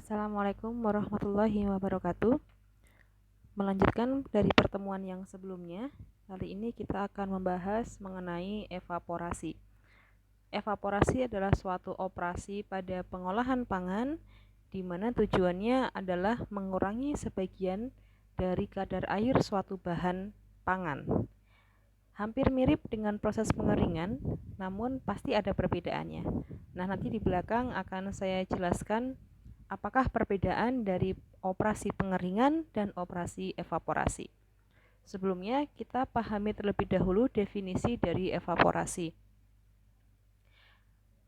Assalamualaikum warahmatullahi wabarakatuh. Melanjutkan dari pertemuan yang sebelumnya, kali ini kita akan membahas mengenai evaporasi. Evaporasi adalah suatu operasi pada pengolahan pangan di mana tujuannya adalah mengurangi sebagian dari kadar air suatu bahan pangan. Hampir mirip dengan proses pengeringan, namun pasti ada perbedaannya. Nah, nanti di belakang akan saya jelaskan apakah perbedaan dari operasi pengeringan dan operasi evaporasi. Sebelumnya, kita pahami terlebih dahulu definisi dari evaporasi.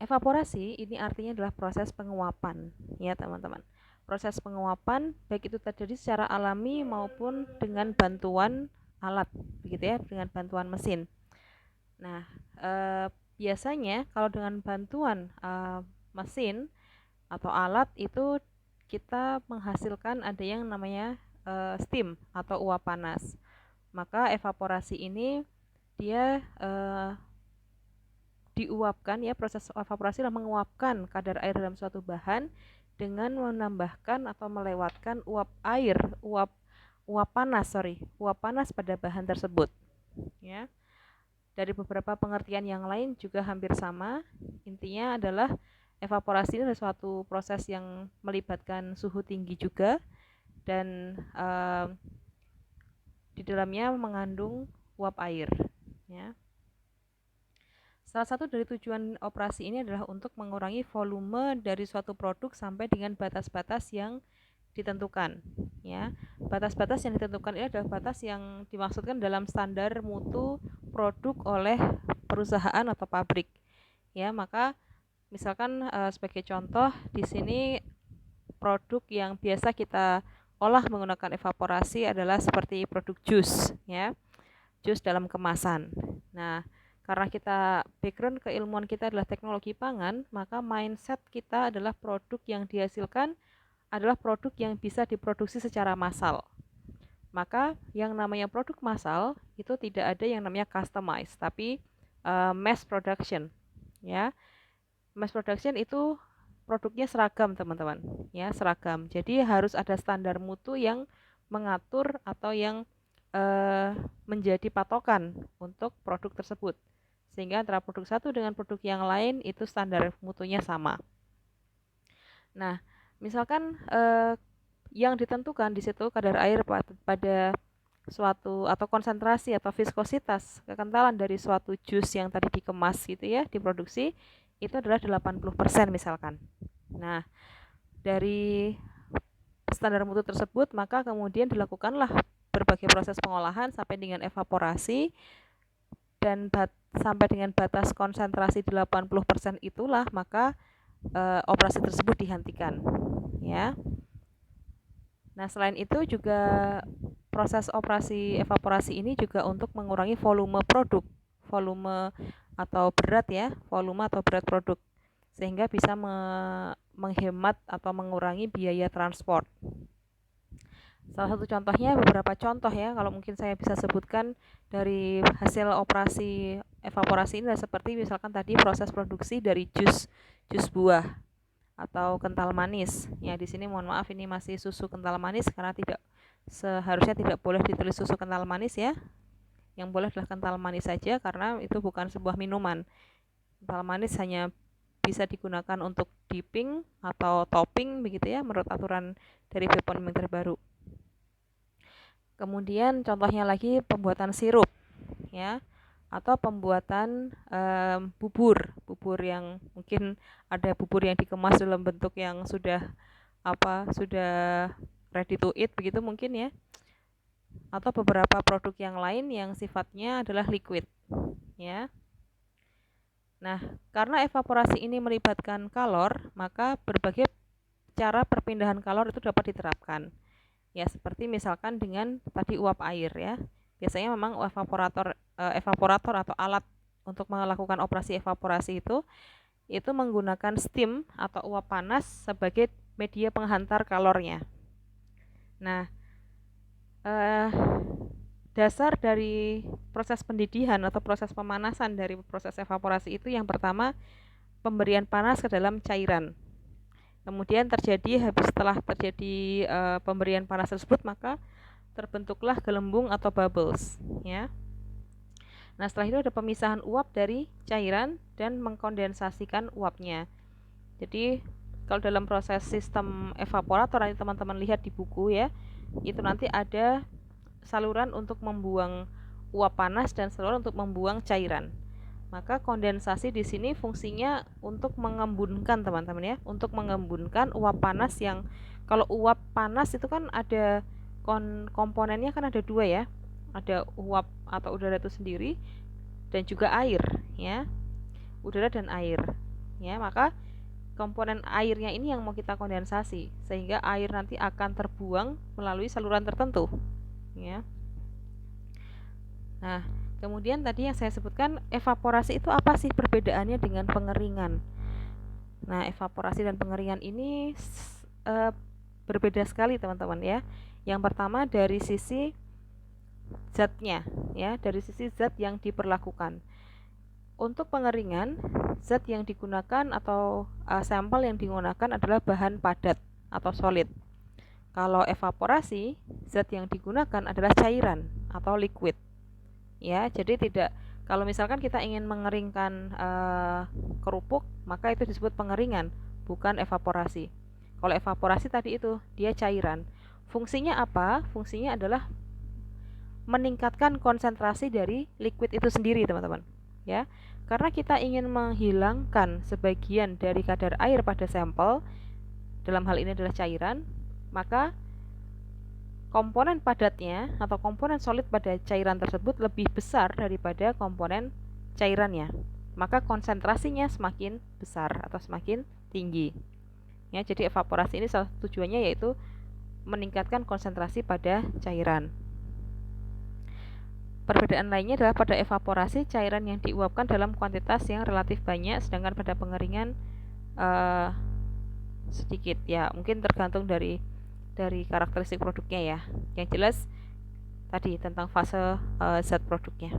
Evaporasi ini artinya adalah proses penguapan, ya teman-teman. Proses penguapan baik itu terjadi secara alami maupun dengan bantuan alat, begitu ya, dengan bantuan mesin. Nah, biasanya kalau dengan bantuan mesin atau alat itu kita menghasilkan ada yang namanya steam atau uap panas. Maka evaporasi ini dia diuapkan ya, proses evaporasi adalah menguapkan kadar air dalam suatu bahan dengan menambahkan atau melewatkan uap panas pada bahan tersebut ya. Dari beberapa pengertian yang lain juga hampir sama. Intinya adalah evaporasi ini adalah suatu proses yang melibatkan suhu tinggi juga dan di dalamnya mengandung uap air ya. Salah satu dari tujuan operasi ini adalah untuk mengurangi volume dari suatu produk sampai dengan batas-batas yang ditentukan ya. Batas-batas yang ditentukan ini adalah batas yang dimaksudkan dalam standar mutu produk oleh perusahaan atau pabrik ya. Maka misalkan sebagai contoh di sini produk yang biasa kita olah menggunakan evaporasi adalah seperti produk jus ya. Jus dalam kemasan. Nah, karena kita background keilmuan kita adalah teknologi pangan, maka mindset kita adalah produk yang dihasilkan adalah produk yang bisa diproduksi secara massal. Maka yang namanya produk massal itu tidak ada yang namanya customize, tapi mass production ya. Mass production itu produknya seragam teman-teman ya, seragam. Jadi harus ada standar mutu yang mengatur atau yang menjadi patokan untuk produk tersebut, sehingga antara produk satu dengan produk yang lain itu standar mutunya sama. Nah, misalkan yang ditentukan di situ kadar air pada suatu atau konsentrasi atau viskositas kekentalan dari suatu jus yang tadi dikemas gitu ya, diproduksi itu adalah 80% misalkan. Nah, dari standar mutu tersebut maka kemudian dilakukanlah berbagai proses pengolahan sampai dengan evaporasi dan sampai dengan batas konsentrasi 80% itulah maka operasi tersebut dihentikan ya. Nah, selain itu juga proses operasi evaporasi ini juga untuk mengurangi volume produk, volume atau berat produk, sehingga bisa menghemat atau mengurangi biaya transport. Salah satu contohnya, beberapa contoh ya, kalau mungkin saya bisa sebutkan dari hasil operasi evaporasi ini seperti misalkan tadi proses produksi dari jus buah atau kental manis. Ya, di sini mohon maaf ini masih susu kental manis karena seharusnya tidak boleh ditulis susu kental manis ya. Yang boleh adalah kental manis saja karena itu bukan sebuah minuman. Kental manis hanya bisa digunakan untuk dipping atau topping begitu ya, menurut aturan dari BPOM yang terbaru. Kemudian contohnya lagi pembuatan sirup ya, atau pembuatan bubur yang mungkin ada bubur yang dikemas dalam bentuk yang sudah ready to eat begitu mungkin ya, atau beberapa produk yang lain yang sifatnya adalah liquid ya. Nah, karena evaporasi ini melibatkan kalor, maka berbagai cara perpindahan kalor itu dapat diterapkan ya, seperti misalkan dengan tadi uap air ya. Biasanya memang evaporator atau alat untuk melakukan operasi evaporasi itu menggunakan steam atau uap panas sebagai media penghantar kalornya. Nah, dasar dari proses pendidihan atau proses pemanasan dari proses evaporasi itu yang pertama pemberian panas ke dalam cairan. Kemudian setelah terjadi pemberian panas tersebut, maka terbentuklah gelembung atau bubbles, ya. Nah, setelah itu ada pemisahan uap dari cairan dan mengkondensasikan uapnya. Jadi, kalau dalam proses sistem evaporator nanti teman-teman lihat di buku ya, itu nanti ada saluran untuk membuang uap panas dan saluran untuk membuang cairan. Maka kondensasi di sini fungsinya untuk mengembunkan teman-teman ya, untuk mengembunkan uap panas yang kalau uap panas itu kan ada komponennya kan ada dua ya, ada uap atau udara itu sendiri dan juga air ya, udara dan air ya. Maka komponen airnya ini yang mau kita kondensasi sehingga air nanti akan terbuang melalui saluran tertentu ya. Nah, kemudian tadi yang saya sebutkan evaporasi itu apa sih perbedaannya dengan pengeringan? Nah, evaporasi dan pengeringan ini berbeda sekali teman-teman ya. Yang pertama dari sisi zatnya ya, dari sisi zat yang diperlakukan. Untuk pengeringan, zat yang digunakan atau sampel yang digunakan adalah bahan padat atau solid. Kalau evaporasi, zat yang digunakan adalah cairan atau liquid. Ya, jadi tidak, kalau misalkan kita ingin mengeringkan kerupuk, maka itu disebut pengeringan, bukan evaporasi. Kalau evaporasi tadi itu dia cairan. Fungsinya apa? Fungsinya adalah meningkatkan konsentrasi dari liquid itu sendiri, teman-teman. Ya. Karena kita ingin menghilangkan sebagian dari kadar air pada sampel, dalam hal ini adalah cairan, maka komponen padatnya atau komponen solid pada cairan tersebut lebih besar daripada komponen cairannya. Maka konsentrasinya semakin besar atau semakin tinggi. Ya, jadi evaporasi ini salah satu tujuannya yaitu meningkatkan konsentrasi pada cairan. Perbedaan lainnya adalah pada evaporasi cairan yang diuapkan dalam kuantitas yang relatif banyak, sedangkan pada pengeringan sedikit ya, mungkin tergantung dari karakteristik produknya ya. Yang jelas tadi tentang fase zat produknya.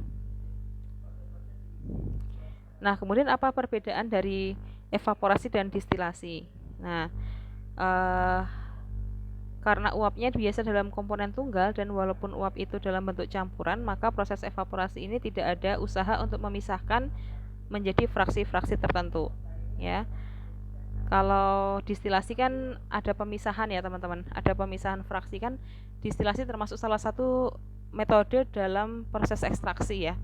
Nah, kemudian apa perbedaan dari evaporasi dan distilasi? Nah, karena uapnya biasa dalam komponen tunggal dan walaupun uap itu dalam bentuk campuran, maka proses evaporasi ini tidak ada usaha untuk memisahkan menjadi fraksi-fraksi tertentu ya. Kalau distilasi kan ada pemisahan ya teman-teman, ada pemisahan fraksi kan. Distilasi termasuk salah satu metode dalam proses ekstraksi ya,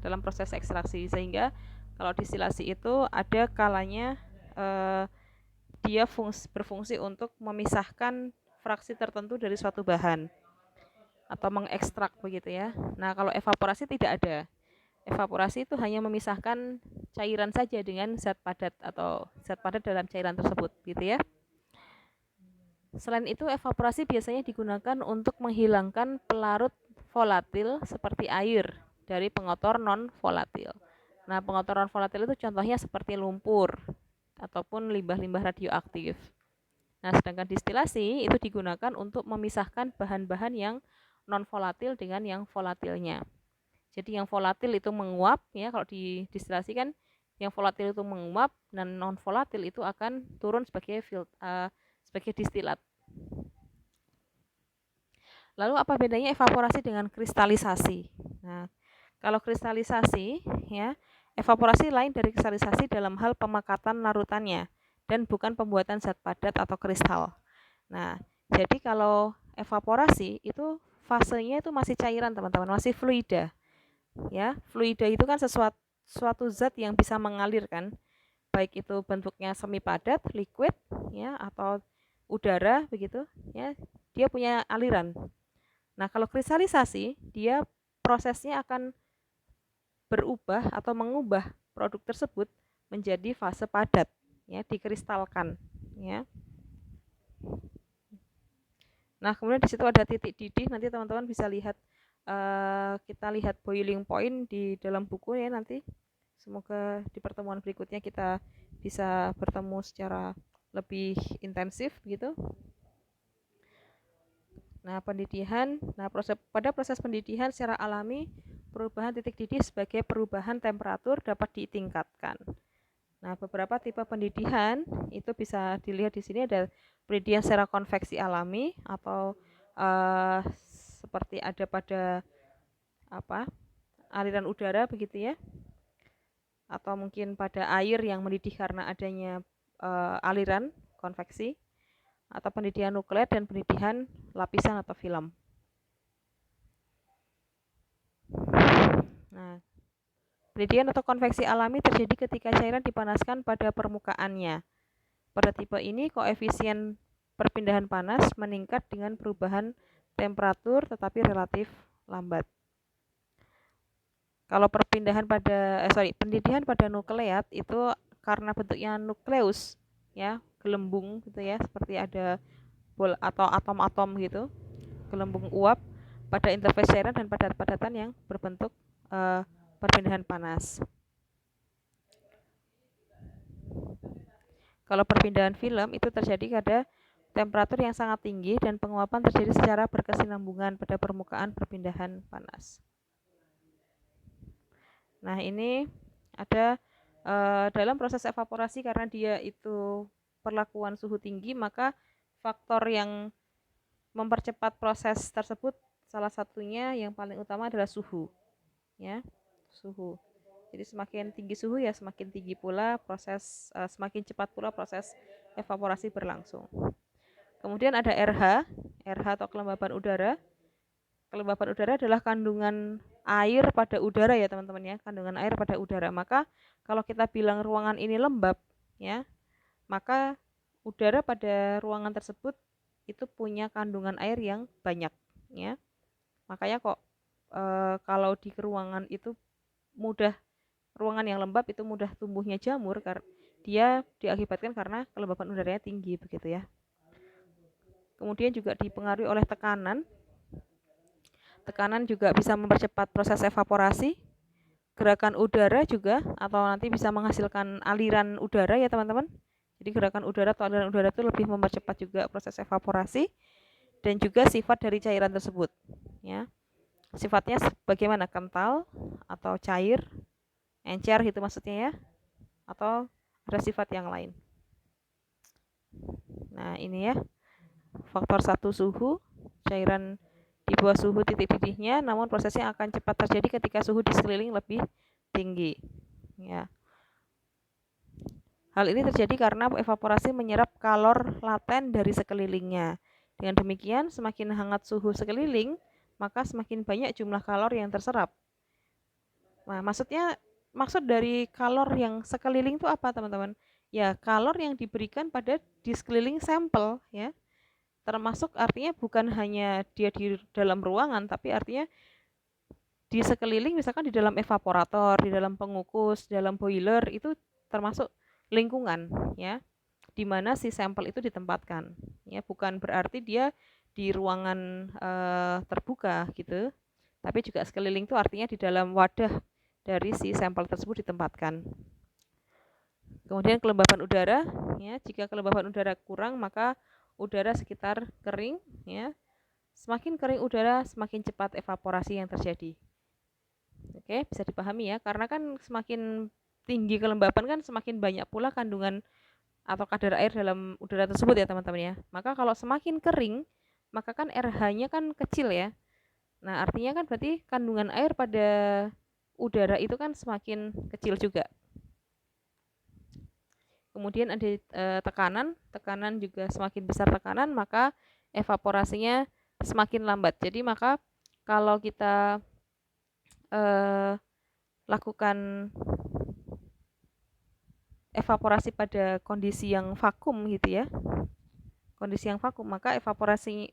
dalam proses ekstraksi, sehingga kalau distilasi itu ada kalanya dia berfungsi untuk memisahkan fraksi tertentu dari suatu bahan atau mengekstrak begitu ya. Nah, kalau evaporasi tidak ada. Evaporasi itu hanya memisahkan cairan saja dengan zat padat atau zat padat dalam cairan tersebut gitu ya. Selain itu, evaporasi biasanya digunakan untuk menghilangkan pelarut volatil seperti air dari pengotor non-volatil. Nah, pengotor non-volatil itu contohnya seperti lumpur ataupun limbah-limbah radioaktif. Nah, sedangkan distilasi itu digunakan untuk memisahkan bahan-bahan yang non-volatil dengan yang volatilnya. Jadi yang volatil itu menguap ya, kalau didistilasi kan yang volatil itu menguap dan non volatil itu akan turun sebagai distilat. Lalu apa bedanya evaporasi dengan kristalisasi? Nah, kalau kristalisasi ya, evaporasi lain dari kristalisasi dalam hal pemakatan larutannya dan bukan pembuatan zat padat atau kristal. Nah, jadi kalau evaporasi itu fasenya itu masih cairan teman-teman, masih fluida. Ya, fluida itu kan suatu zat yang bisa mengalir kan, baik itu bentuknya semi padat, liquid ya, atau udara begitu ya, dia punya aliran. Nah, kalau kristalisasi dia prosesnya akan berubah atau mengubah produk tersebut menjadi fase padat ya, dikristalkan ya. Nah, kemudian di situ ada titik didih, nanti teman-teman bisa lihat, kita lihat boiling point di dalam buku ya nanti. Semoga di pertemuan berikutnya kita bisa bertemu secara lebih intensif gitu. Nah, pada proses pendidihan secara alami, perubahan titik didih sebagai perubahan temperatur dapat ditingkatkan. Nah, beberapa tipe pendidih itu bisa dilihat di sini, ada pendidih secara konveksi alami atau seperti ada pada aliran udara begitu ya, atau mungkin pada air yang mendidih karena adanya aliran konveksi, atau pendidihan nukleat dan pendidihan lapisan atau film. Nah, pendidihan atau konveksi alami terjadi ketika cairan dipanaskan pada permukaannya. Pada tipe ini, koefisien perpindahan panas meningkat dengan perubahan temperatur tetapi relatif lambat. Kalau pendidihan pada nukleat itu karena bentuknya nukleus ya, gelembung gitu ya, seperti ada bol atau atom-atom gitu, gelembung uap pada interface cairan dan padat-padatan yang berbentuk perpindahan panas. Kalau perpindahan film itu terjadi pada temperatur yang sangat tinggi dan penguapan terjadi secara berkesinambungan pada permukaan perpindahan panas. Nah, ini ada dalam proses evaporasi, karena dia itu perlakuan suhu tinggi, maka faktor yang mempercepat proses tersebut salah satunya yang paling utama adalah suhu. Ya, suhu. Jadi semakin tinggi suhu ya semakin tinggi pula proses, semakin cepat pula proses evaporasi berlangsung. Kemudian ada RH atau kelembaban udara. Kelembaban udara adalah kandungan air pada udara ya teman-teman ya, kandungan air pada udara. Maka kalau kita bilang ruangan ini lembab ya, maka udara pada ruangan tersebut itu punya kandungan air yang banyak ya. Makanya kok kalau di ruangan itu ruangan yang lembab itu mudah tumbuhnya jamur, karena dia diakibatkan karena kelembaban udaranya tinggi begitu ya. Kemudian juga dipengaruhi oleh tekanan. Tekanan juga bisa mempercepat proses evaporasi. Gerakan udara juga, atau nanti bisa menghasilkan aliran udara ya teman-teman. Jadi gerakan udara atau aliran udara itu lebih mempercepat juga proses evaporasi, dan juga sifat dari cairan tersebut ya. Sifatnya bagaimana, kental atau cair, encer gitu maksudnya ya, atau ada sifat yang lain. Nah, ini ya, faktor 1 suhu, cairan di bawah suhu titik didihnya, namun prosesnya akan cepat terjadi ketika suhu di sekeliling lebih tinggi ya. Hal ini terjadi karena evaporasi menyerap kalor laten dari sekelilingnya. Dengan demikian, semakin hangat suhu sekeliling, maka semakin banyak jumlah kalor yang terserap. Nah, maksud dari kalor yang sekeliling itu apa, teman-teman? Ya, kalor yang diberikan pada di sekeliling sampel ya. Termasuk artinya bukan hanya dia di dalam ruangan, tapi artinya di sekeliling, misalkan di dalam evaporator, di dalam pengukus, di dalam boiler, itu termasuk lingkungan ya, di mana si sampel itu ditempatkan ya. Bukan berarti dia di ruangan terbuka gitu, tapi juga sekeliling itu artinya di dalam wadah dari si sampel tersebut ditempatkan. Kemudian kelembaban udara ya, jika kelembaban udara kurang maka udara sekitar kering ya. Semakin kering udara, semakin cepat evaporasi yang terjadi. Oke, bisa dipahami ya, karena kan semakin tinggi kelembaban kan semakin banyak pula kandungan atau kadar air dalam udara tersebut ya teman-teman ya. Maka kalau semakin kering, maka kan RH-nya kan kecil ya. Nah, artinya kan berarti kandungan air pada udara itu kan semakin kecil juga. Kemudian ada tekanan juga, semakin besar tekanan maka evaporasinya semakin lambat. Jadi maka kalau kita lakukan evaporasi pada kondisi yang vakum gitu ya, kondisi yang vakum, maka evaporasi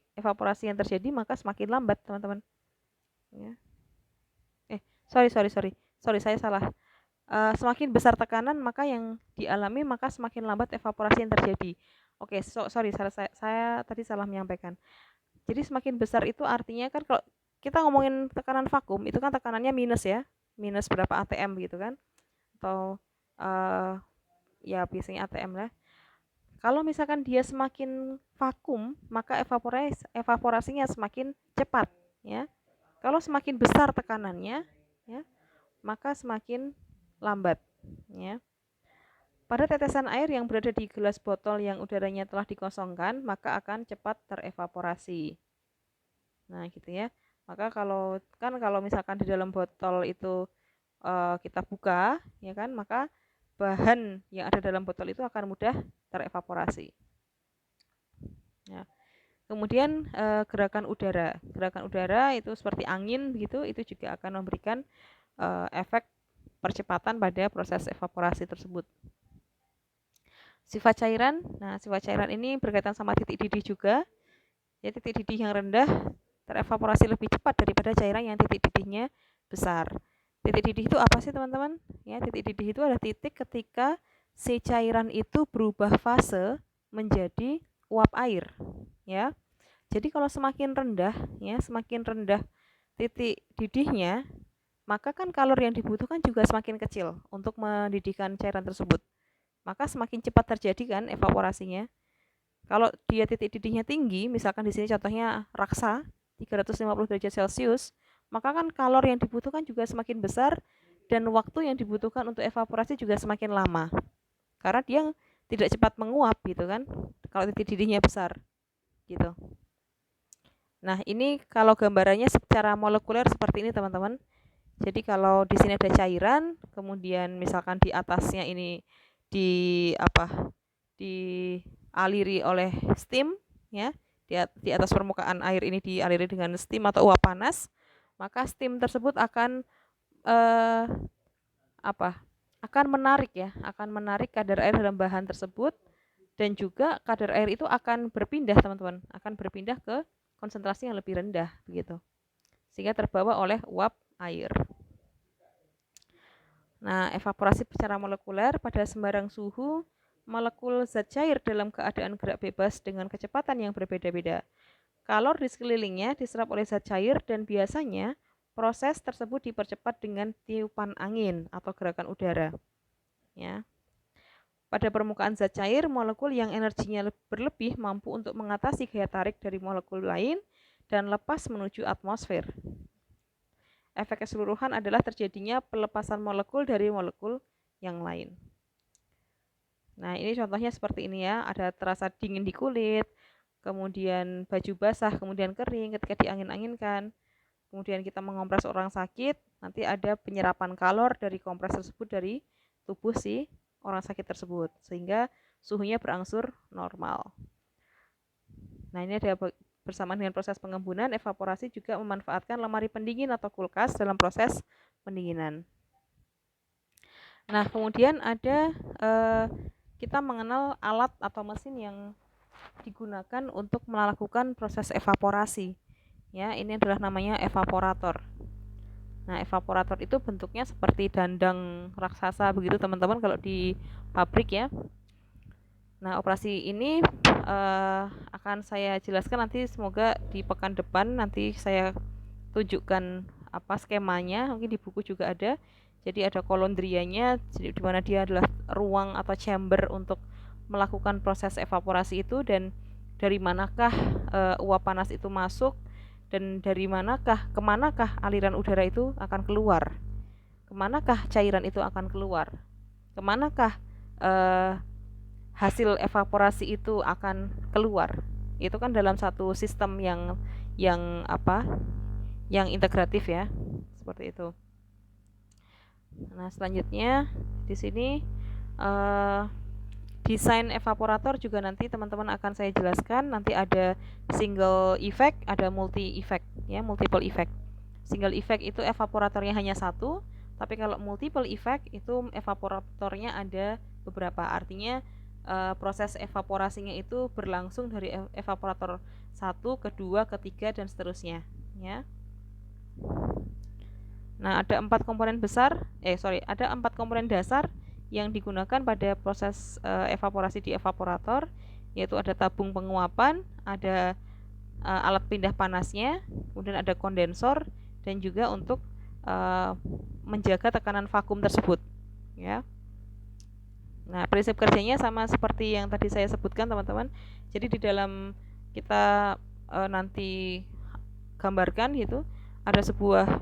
yang terjadi maka semakin lambat teman-teman ya. Sorry, saya salah. Semakin besar tekanan maka yang dialami, maka semakin lambat evaporasi yang terjadi. Oke, sorry, saya tadi salah menyampaikan. Jadi semakin besar itu artinya kan kalau kita ngomongin tekanan vakum itu kan tekanannya minus ya, minus berapa atm gitu kan, atau ya biasanya atm lah. Kalau misalkan dia semakin vakum, maka evaporasinya semakin cepat ya. Kalau semakin besar tekanannya ya, maka semakin lambat ya. Pada tetesan air yang berada di gelas botol yang udaranya telah dikosongkan, maka akan cepat terevaporasi. Nah, gitu ya. Maka kalau misalkan di dalam botol itu kita buka, ya kan, maka bahan yang ada dalam botol itu akan mudah terevaporasi. Ya. Kemudian gerakan udara. Gerakan udara itu seperti angin begitu, itu juga akan memberikan efek percepatan pada proses evaporasi tersebut. Sifat cairan. Nah, sifat cairan ini berkaitan sama titik didih juga. Ya, titik didih yang rendah terevaporasi lebih cepat daripada cairan yang titik didihnya besar. Titik didih itu apa sih, teman-teman? Ya, titik didih itu adalah titik ketika si cairan itu berubah fase menjadi uap air, ya. Jadi kalau semakin rendah, ya, semakin rendah titik didihnya, maka kan kalori yang dibutuhkan juga semakin kecil untuk mendidihkan cairan tersebut. Maka semakin cepat terjadi kan evaporasinya. Kalau dia titik didihnya tinggi, misalkan di sini contohnya raksa 350 derajat Celcius, maka kan kalori yang dibutuhkan juga semakin besar dan waktu yang dibutuhkan untuk evaporasi juga semakin lama. Karena dia tidak cepat menguap gitu kan. Kalau titik didihnya besar gitu. Nah, ini kalau gambarannya secara molekuler seperti ini, teman-teman. Jadi kalau di sini ada cairan, kemudian misalkan di atasnya ini dialiri oleh steam, ya, di atas permukaan air ini dialiri dengan steam atau uap panas, maka steam tersebut akan akan menarik kadar air dalam bahan tersebut, dan juga kadar air itu akan berpindah, teman-teman, akan berpindah ke konsentrasi yang lebih rendah begitu, sehingga terbawa oleh uap air. Nah, evaporasi secara molekuler pada sembarang suhu, molekul zat cair dalam keadaan gerak bebas dengan kecepatan yang berbeda-beda. Kalori di sekelilingnya diserap oleh zat cair dan biasanya proses tersebut dipercepat dengan tiupan angin atau gerakan udara. Ya. Pada permukaan zat cair, molekul yang energinya berlebih mampu untuk mengatasi gaya tarik dari molekul lain dan lepas menuju atmosfer. Efek keseluruhan adalah terjadinya pelepasan molekul dari molekul yang lain. Nah, ini contohnya seperti ini ya, ada terasa dingin di kulit, kemudian baju basah, kemudian kering ketika diangin-anginkan. Kemudian kita mengompres orang sakit, nanti ada penyerapan kalor dari kompres tersebut dari tubuh si orang sakit tersebut, sehingga suhunya berangsur normal. Nah, ini ada bersamaan dengan proses pengembunan, evaporasi juga memanfaatkan lemari pendingin atau kulkas dalam proses pendinginan. Nah, kemudian ada kita mengenal alat atau mesin yang digunakan untuk melakukan proses evaporasi. Ya, ini adalah namanya evaporator. Nah, evaporator itu bentuknya seperti dandang raksasa begitu, teman-teman, kalau di pabrik ya. Nah, operasi ini akan saya jelaskan nanti, semoga di pekan depan nanti saya tunjukkan skemanya, mungkin di buku juga ada. Jadi ada kolondrianya, di mana dia adalah ruang atau chamber untuk melakukan proses evaporasi itu, dan dari manakah uap panas itu masuk, dan dari kemanakah aliran udara itu akan keluar, kemanakah cairan itu akan keluar, kemanakah hasil evaporasi itu akan keluar. Itu kan dalam satu sistem yang integratif ya, seperti itu. Nah, selanjutnya di sini desain evaporator juga nanti teman-teman akan saya jelaskan. Nanti ada single effect, ada multi effect ya, multiple effect. Single effect itu evaporatornya hanya satu, tapi kalau multiple effect itu evaporatornya ada beberapa. Artinya proses evaporasinya itu berlangsung dari evaporator 1, kedua, ketiga, dan seterusnya ya. Nah, ada 4 komponen dasar yang digunakan pada proses evaporasi di evaporator, yaitu ada tabung penguapan, ada alat pindah panasnya, kemudian ada kondensor, dan juga untuk menjaga tekanan vakum tersebut ya. Nah, prinsip kerjanya sama seperti yang tadi saya sebutkan, teman-teman. Jadi di dalam kita nanti gambarkan gitu, ada sebuah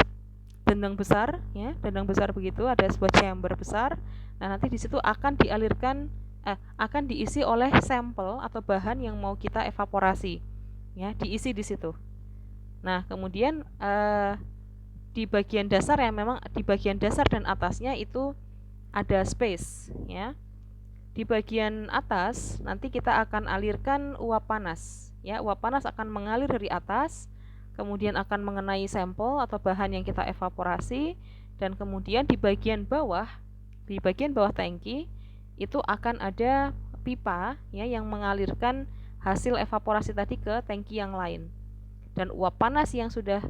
dendeng besar, ya, dendeng besar begitu, ada sebuah chamber besar. Nah, nanti di situ akan dialirkan, akan diisi oleh sampel atau bahan yang mau kita evaporasi, ya, diisi di situ. Nah, kemudian di bagian dasar, ya, memang di bagian dasar dan atasnya itu ada space, ya. Di bagian atas nanti kita akan alirkan uap panas, ya. Uap panas akan mengalir dari atas, kemudian akan mengenai sampel atau bahan yang kita evaporasi, dan kemudian di bagian bawah tangki itu akan ada pipa, ya, yang mengalirkan hasil evaporasi tadi ke tangki yang lain. Dan uap panas yang sudah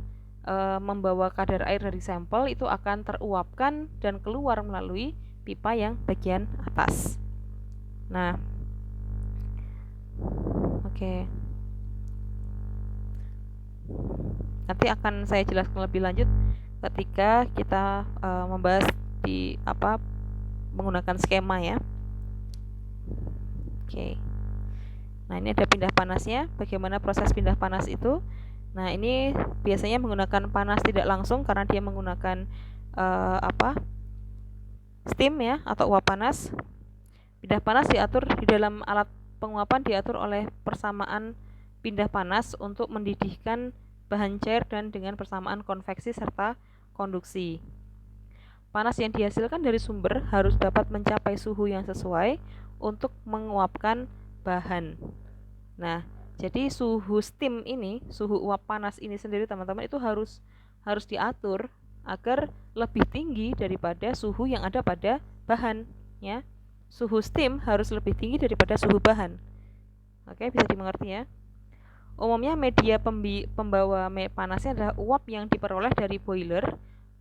membawa kadar air dari sampel itu akan teruapkan dan keluar melalui pipa yang bagian atas. Nah, oke. Nanti akan saya jelaskan lebih lanjut ketika kita membahas di menggunakan skema, ya. Oke. Nah, ini ada pindah panasnya. Bagaimana proses pindah panas itu? Nah, ini biasanya menggunakan panas tidak langsung karena dia menggunakan steam, ya, atau uap panas. Pindah panas diatur di dalam alat penguapan, diatur oleh persamaan pindah panas untuk mendidihkan bahan cair dan dengan persamaan konveksi serta konduksi. Panas yang dihasilkan dari sumber harus dapat mencapai suhu yang sesuai untuk menguapkan bahan. Nah, jadi suhu steam ini, suhu uap panas ini sendiri, teman-teman, itu harus diatur agar lebih tinggi daripada suhu yang ada pada bahan, ya. Suhu steam harus lebih tinggi daripada suhu bahan. Oke, bisa dimengerti, ya. Umumnya media pembawa panasnya adalah uap yang diperoleh dari boiler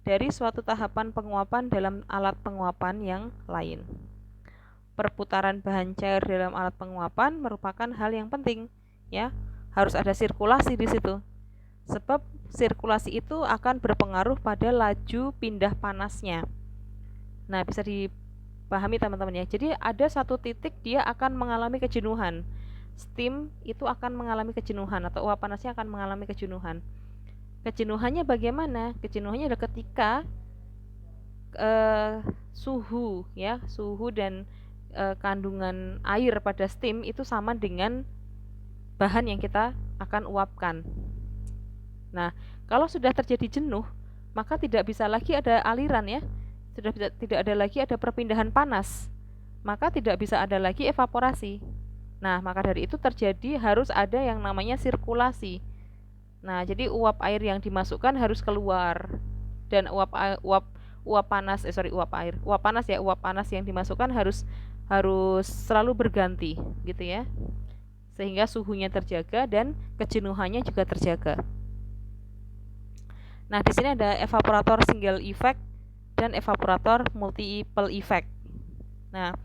dari suatu tahapan penguapan dalam alat penguapan yang lain. Perputaran bahan cair dalam alat penguapan merupakan hal yang penting, ya. Harus ada sirkulasi di situ. Sebab sirkulasi itu akan berpengaruh pada laju pindah panasnya. Nah, bisa dipahami, teman-teman, ya. Jadi ada satu titik dia akan mengalami kejenuhan. Steam itu akan mengalami kejenuhan, atau uap panasnya akan mengalami kejenuhan. Kejenuhannya bagaimana? Kejenuhannya adalah ketika suhu, ya, suhu dan kandungan air pada steam itu sama dengan bahan yang kita akan uapkan. Nah, kalau sudah terjadi jenuh, maka tidak bisa lagi ada aliran, ya. Tidak ada lagi ada perpindahan panas. Maka tidak bisa ada lagi evaporasi. Nah, maka dari itu harus ada yang namanya sirkulasi. Nah, jadi uap air yang dimasukkan harus keluar, dan uap panas yang dimasukkan harus selalu berganti, gitu, ya, sehingga suhunya terjaga dan kejenuhannya juga terjaga. Nah, di sini ada evaporator single effect dan evaporator multiple effect. Nah,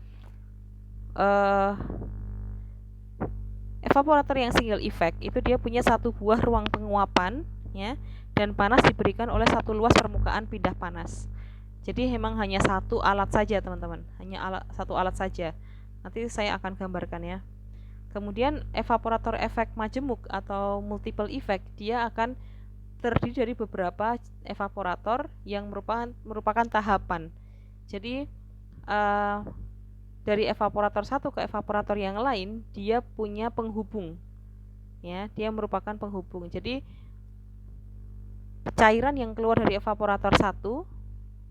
evaporator yang single effect itu dia punya satu buah ruang penguapan, ya, dan panas diberikan oleh satu luas permukaan pindah panas. Jadi memang hanya satu alat saja, teman-teman, satu alat saja. Nanti saya akan gambarkan, ya. Kemudian evaporator efek majemuk atau multiple effect, dia akan terdiri dari beberapa evaporator yang merupakan tahapan. Jadi dari evaporator satu ke evaporator yang lain, dia punya penghubung, ya, dia merupakan penghubung. Jadi cairan yang keluar dari evaporator 1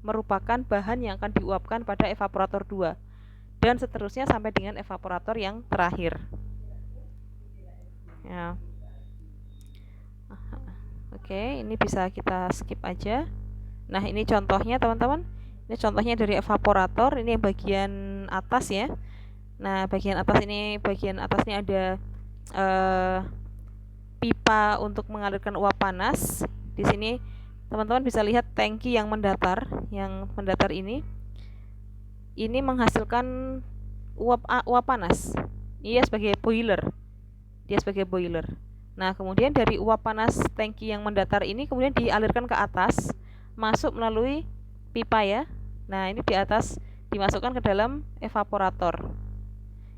merupakan bahan yang akan diuapkan pada evaporator 2, dan seterusnya sampai dengan evaporator yang terakhir, ya. Oke, ini bisa kita skip aja. Nah, ini contohnya, teman-teman. Ini contohnya dari evaporator. Ini bagian atas, ya. Nah, bagian atasnya ada pipa untuk mengalirkan uap panas. Di sini teman-teman bisa lihat tangki yang mendatar. Yang mendatar ini menghasilkan uap panas. Dia sebagai boiler. Nah, kemudian dari uap panas tangki yang mendatar ini kemudian dialirkan ke atas, masuk melalui pipa, ya. Nah, ini di atas dimasukkan ke dalam evaporator.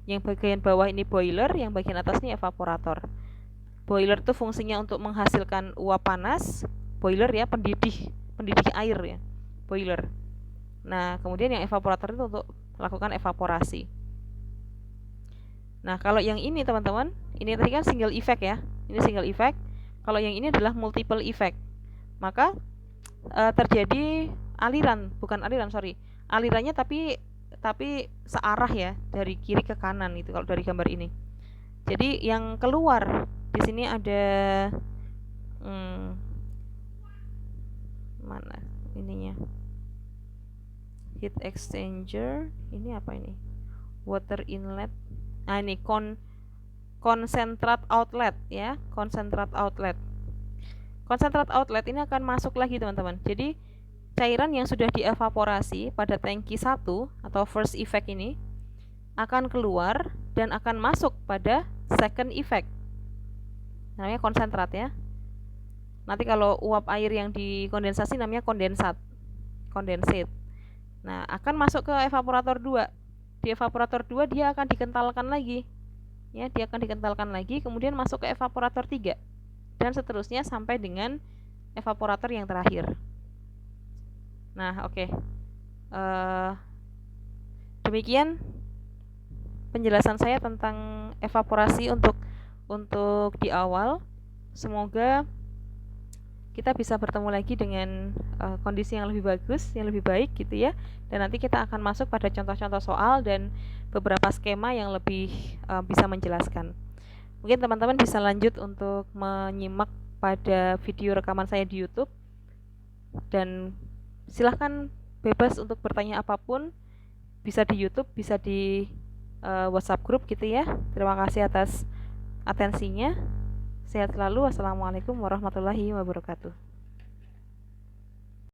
Yang bagian bawah ini boiler, yang bagian atas ini evaporator. Boiler itu fungsinya untuk menghasilkan uap panas. Boiler, ya, pendidih pendidih air ya, boiler. Nah, kemudian yang evaporator itu untuk melakukan evaporasi. Nah, kalau yang ini teman-teman, ini tadi kan single effect ya. Ini single effect. Kalau yang ini adalah multiple effect. Maka terjadi aliran, bukan aliran, sorry. Alirannya tapi searah ya, dari kiri ke kanan itu kalau dari gambar ini. Jadi yang keluar di sini ada mana ininya? Heat exchanger, ini apa ini? Water inlet. Nah, ini konsentrat outlet ya, konsentrat outlet. Konsentrat outlet ini akan masuk lagi teman-teman. Jadi cairan yang sudah dievaporasi pada tangki 1 atau first effect ini akan keluar dan akan masuk pada second effect. Namanya konsentrat ya. Nanti kalau uap air yang dikondensasi namanya kondensat. Condensate. Nah, akan masuk ke evaporator 2. Di evaporator 2 dia akan dikentalkan lagi. Ya, dia akan dikentalkan lagi, kemudian masuk ke evaporator 3. Dan seterusnya sampai dengan evaporator yang terakhir. Nah, oke. Demikian penjelasan saya tentang evaporasi untuk di awal. Semoga kita bisa bertemu lagi dengan kondisi yang lebih bagus, yang lebih baik gitu ya. Dan nanti kita akan masuk pada contoh-contoh soal dan beberapa skema yang lebih bisa menjelaskan. Mungkin teman-teman bisa lanjut untuk menyimak pada video rekaman saya di YouTube. Dan silahkan bebas untuk bertanya apapun, bisa di YouTube, bisa di WhatsApp group gitu ya. Terima kasih atas atensinya. Sehat selalu. Wassalamualaikum warahmatullahi wabarakatuh.